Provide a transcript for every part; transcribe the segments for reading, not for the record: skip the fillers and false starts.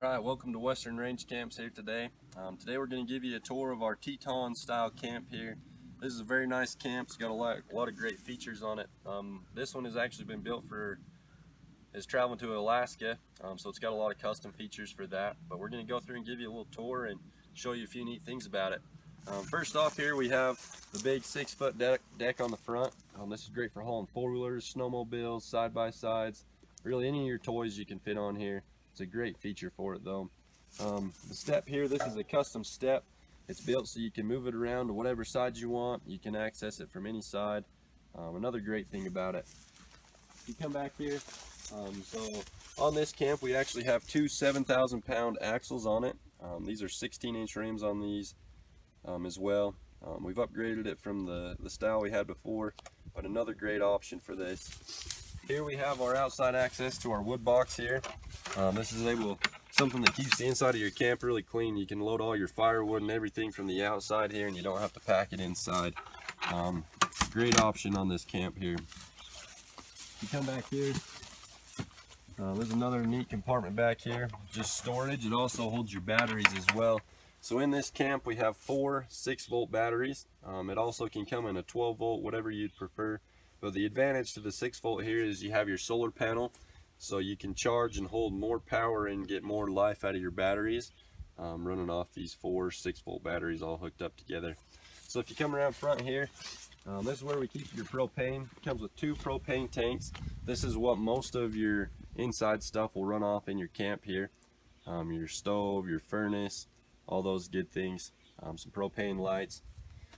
Alright, welcome to Western Range Camps here today. Today we're going to give you a tour of our Teton style camp here. This is a very nice camp. It's got a lot of great features on it. This one has actually been built is traveling to Alaska, so it's got a lot of custom features for that. But we're going to go through and give you a little tour and show you a few neat things about it. First off here we have the big 6-foot deck on the front. This is great for hauling four-wheelers, snowmobiles, side-by-sides, really any of your toys you can fit on here. It's a great feature for it though. The step here, this is a custom step. It's built so you can move it around to whatever side you want. You can access it from any side. Another great thing about it. If you come back here, so on this camp we actually have two 7,000-pound axles on it. These are 16-inch rims on these as well. We've upgraded it from the style we had before, but another great option for this. Here we have our outside access to our wood box here. This is something that keeps the inside of your camp really clean. You can load all your firewood and everything from the outside here, and you don't have to pack it inside. Great option on this camp here. You come back here, there's another neat compartment back here, just storage. It also holds your batteries as well. So in this camp we have 4 6-volt batteries. It also can come in a 12-volt, whatever you'd prefer. But the advantage to the 6-volt here is you have your solar panel, so you can charge and hold more power and get more life out of your batteries, running off these 4 6-volt batteries all hooked up together. So if you come around front here, this is where we keep your propane. It comes with 2 propane tanks. This is what most of your inside stuff will run off in your camp here. Your stove, your furnace, all those good things. Some propane lights.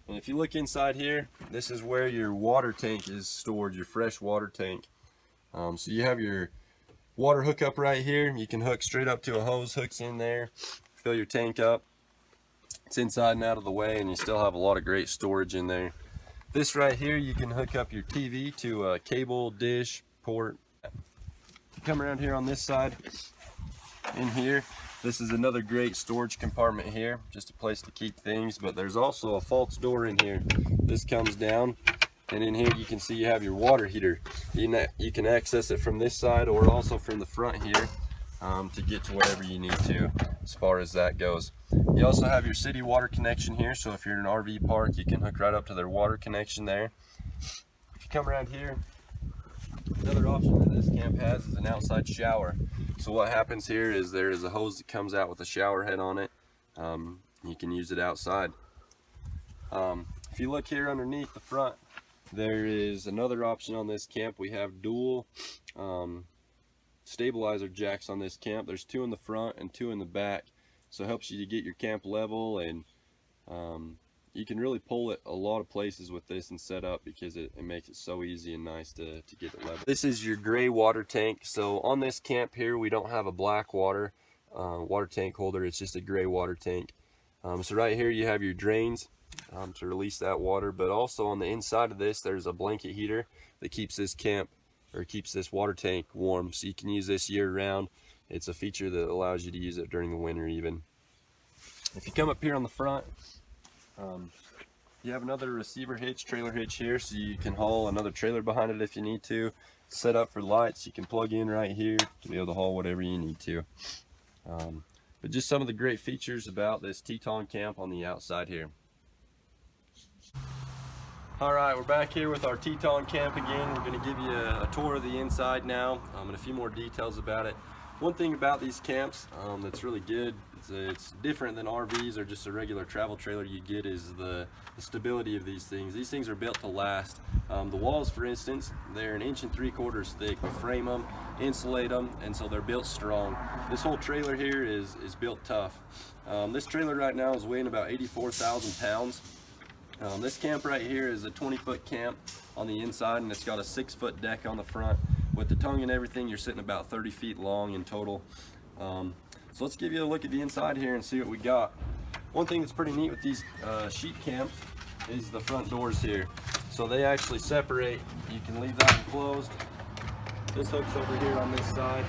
And if you look inside here, this is where your water tank is stored, your fresh water tank. So you have your water hookup right here. You can hook straight up to a hose, hooks in there, fill your tank up. It's inside and out of the way, and you still have a lot of great storage in there. This right here, you can hook up your TV to a cable, dish, port. Come around here on this side, in here, this is another great storage compartment here, just a place to keep things, but there's also a false door in here. This comes down, and in here you can see you have your water heater. You can access it from this side or also from the front here to get to whatever you need to as far as that goes. You also have your city water connection here, so if you're in an RV park you can hook right up to their water connection there. If you come around here, another option that this camp has is an outside shower. So what happens here is there is a hose that comes out with a shower head on it. You can use it outside. If you look here underneath the front, there is another option on this camp. We have dual stabilizer jacks on this camp. There's 2 in the front and 2 in the back, so it helps you to get your camp level, and you can really pull it a lot of places with this and set up because it makes it so easy and nice to get it level. This is your gray water tank. So on this camp here we don't have a black water tank holder. It's just a gray water tank. So right here you have your drains to release that water, but also on the inside of this there's a blanket heater that keeps this water tank warm, so you can use this year round. It's a feature that allows you to use it during the winter even. If you come up here on the front, you have another receiver hitch, trailer hitch here, so you can haul another trailer behind it if you need to. Set up for lights, you can plug in right here to be able to haul whatever you need to. But just some of the great features about this Teton camp on the outside here. Alright, we're back here with our Teton camp again. We're going to give you a tour of the inside now and a few more details about it. One thing about these camps that's really good, it's different than RVs or just a regular travel trailer you get, is the stability of these things. These things are built to last. The walls, for instance, they're 1 3/4 thick. We frame them, insulate them, and so they're built strong. This whole trailer here is built tough. This trailer right now is weighing about 84,000 pounds. This camp right here is a 20-foot camp on the inside, and it's got a 6-foot deck on the front. With the tongue and everything, you're sitting about 30 feet long in total. So let's give you a look at the inside here and see what we got. One thing that's pretty neat with these sheep camps is the front doors here. So they actually separate. You can leave that one closed. This hook's over here on this side.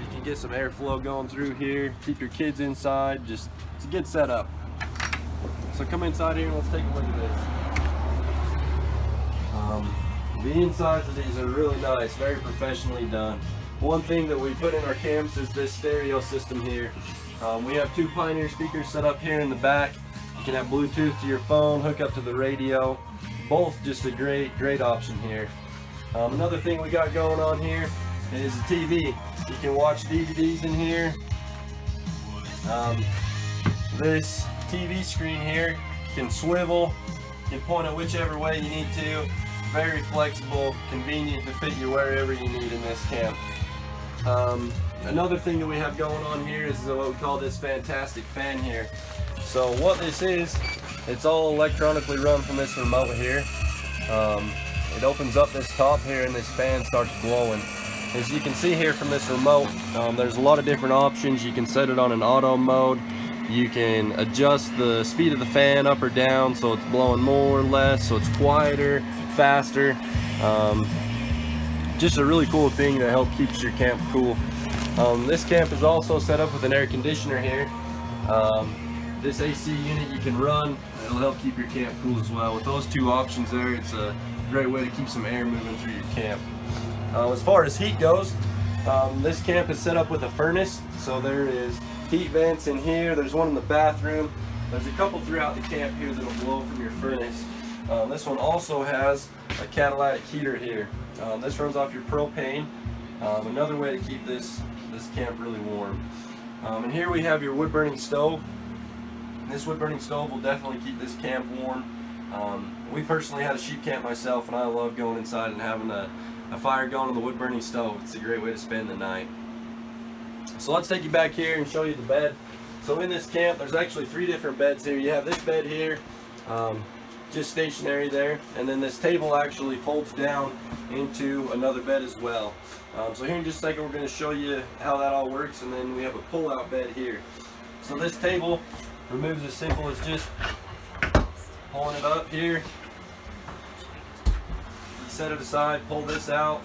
You can get some airflow going through here. Keep your kids inside. It's a good setup. So come inside here and let's take a look at this. The insides of these are really nice, very professionally done. one thing that we put in our camps is this stereo system here. We have 2 Pioneer speakers set up here in the back. You can have Bluetooth to your phone, hook up to the radio. Both just a great option here. Another thing we got going on here is a TV. You can watch DVDs in here. This TV screen here can swivel, you can point it whichever way you need to. Very flexible, convenient to fit you wherever you need in this camp. Another thing that we have going on here is what we call this fantastic fan here. So what this is, it's all electronically run from this remote here. It opens up this top here and this fan starts blowing. As you can see here from this remote, there's a lot of different options. You can set it on an auto mode. You can adjust the speed of the fan up or down so it's blowing more or less, so it's quieter, faster. Just a really cool thing that helps keeps your camp cool. This camp is also set up with an air conditioner here. This AC unit you can run, it'll help keep your camp cool as well. With those 2 options there, it's a great way to keep some air moving through your camp. As far as heat goes, this camp is set up with a furnace, so there is heat vents in here. There's one in the bathroom. There's a couple throughout the camp here that'll blow from your furnace. This one also has a catalytic heater here. This runs off your propane. Another way to keep this camp really warm. And here we have your wood burning stove. This wood burning stove will definitely keep this camp warm. We personally had a sheep camp myself, and I love going inside and having a fire going on the wood burning stove. It's a great way to spend the night. So let's take you back here and show you the bed. So in this camp, there's actually 3 different beds here. You have this bed here, just stationary there, and then this table actually folds down into another bed as well. So here in just a second, we're going to show you how that all works, and then we have a pull-out bed here. So this table removes as simple as just pulling it up here. You set it aside, pull this out.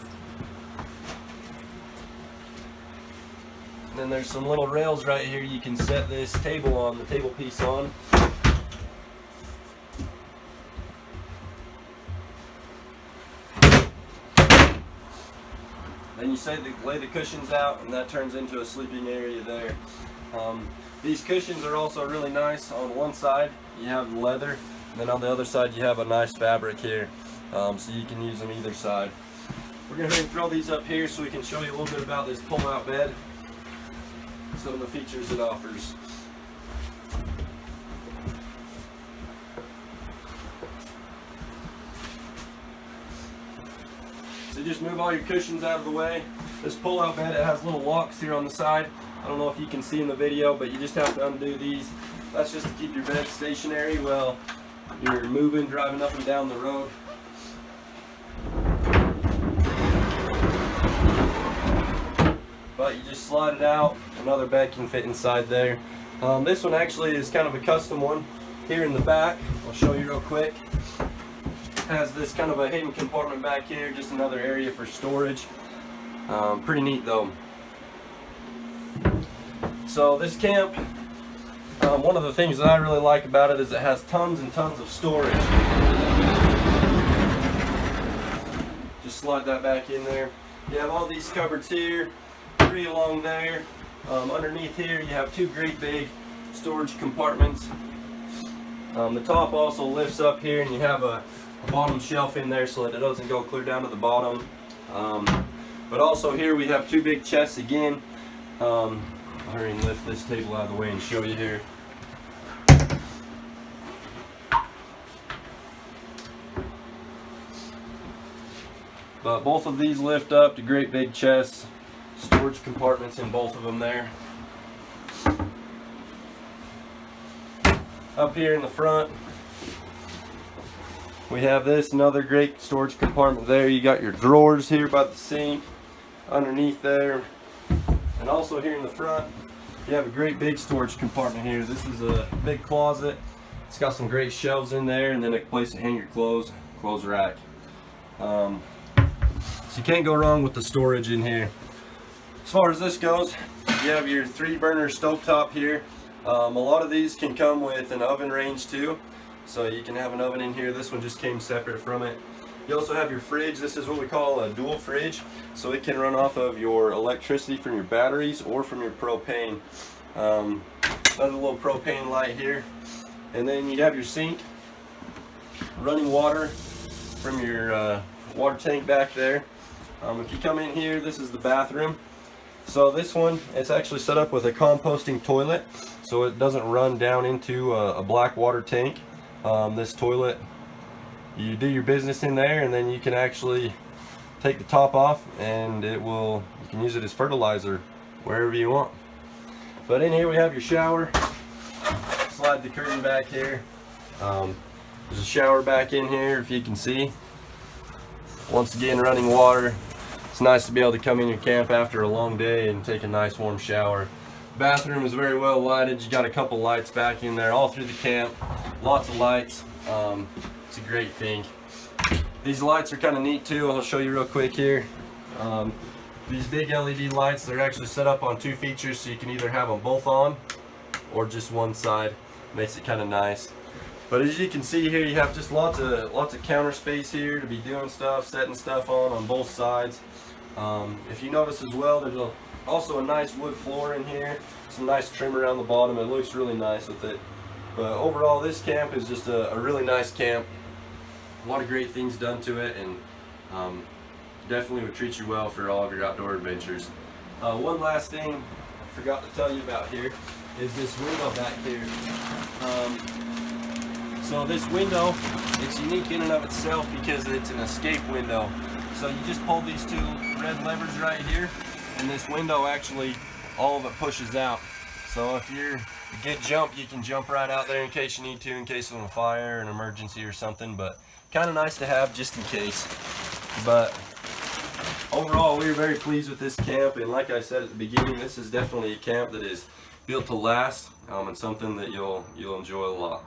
And then there's some little rails right here you can set this table on, the table piece on. Then you lay the cushions out, and that turns into a sleeping area there. These cushions are also really nice. On one side you have leather, and then on the other side you have a nice fabric here, so you can use them either side. We're going to throw these up here so we can show you a little bit about this pull-out bed, some of the features it offers. So just move all your cushions out of the way. This pull-out bed, it has little locks here on the side. I don't know if you can see in the video, but you just have to undo these. That's just to keep your bed stationary while you're moving, driving up and down the road. But you just slide it out, another bed can fit inside there. This one actually is kind of a custom one. Here in the back, I'll show you real quick. Has this kind of a hidden compartment back here, just another area for storage. Pretty neat though. So this camp, one of the things that I really like about it is it has tons and tons of storage. Just slide that back in there. You have all these cupboards here, 3 along there. Underneath here you have 2 great big storage compartments. The top also lifts up here, and you have a bottom shelf in there so that it doesn't go clear down to the bottom. But also here we have 2 big chests again. I'll hurry and lift this table out of the way and show you here. But both of these lift up to great big chests, storage compartments in both of them there. Up here in the front, we have this, another great storage compartment there. You got your drawers here by the sink, underneath there. And also here in the front, you have a great big storage compartment here. This is a big closet. It's got some great shelves in there, and then a place to hang your clothes rack. So you can't go wrong with the storage in here. As far as this goes, you have your 3-burner stovetop here. A lot of these can come with an oven range too, so you can have an oven in here. This one just came separate from it. You also have your fridge. This is what we call a dual fridge, so it can run off of your electricity from your batteries or from your propane. Another little propane light here, and then you have your sink, running water from your water tank back there. If you come in here, this is the bathroom. So this one, it's actually set up with a composting toilet, so it doesn't run down into a black water tank. This toilet, you do your business in there, and then you can actually take the top off, and you can use it as fertilizer wherever you want. But in here we have your shower. Slide the curtain back here. There's a shower back in here, if you can see. Once again, running water. It's nice to be able to come in your camp after a long day and take a nice warm shower. Bathroom is very well lighted. You got a couple lights back in there all through the camp. Lots of lights. It's a great thing. These lights are kind of neat too. I'll show you real quick here. These big LED lights, they're actually set up on 2 features, so you can either have them both on or just one side. Makes it kind of nice. But as you can see here, you have just lots of counter space here to be doing stuff, setting stuff on both sides. If you notice as well, there's also a nice wood floor in here, some nice trim around the bottom. It looks really nice with it. But overall, this camp is just a really nice camp. A lot of great things done to it, and definitely would treat you well for all of your outdoor adventures. One last thing I forgot to tell you about here is this window back here. So this window, it's unique in and of itself because it's an escape window. So you just pull these 2 red levers right here, and this window actually, all of it pushes out. So if you get jumped, you can jump right out there in case you need to, in case of a fire, an emergency or something. But kind of nice to have just in case. But overall, we are very pleased with this camp, and like I said at the beginning, this is definitely a camp that is built to last, and something that you'll enjoy a lot.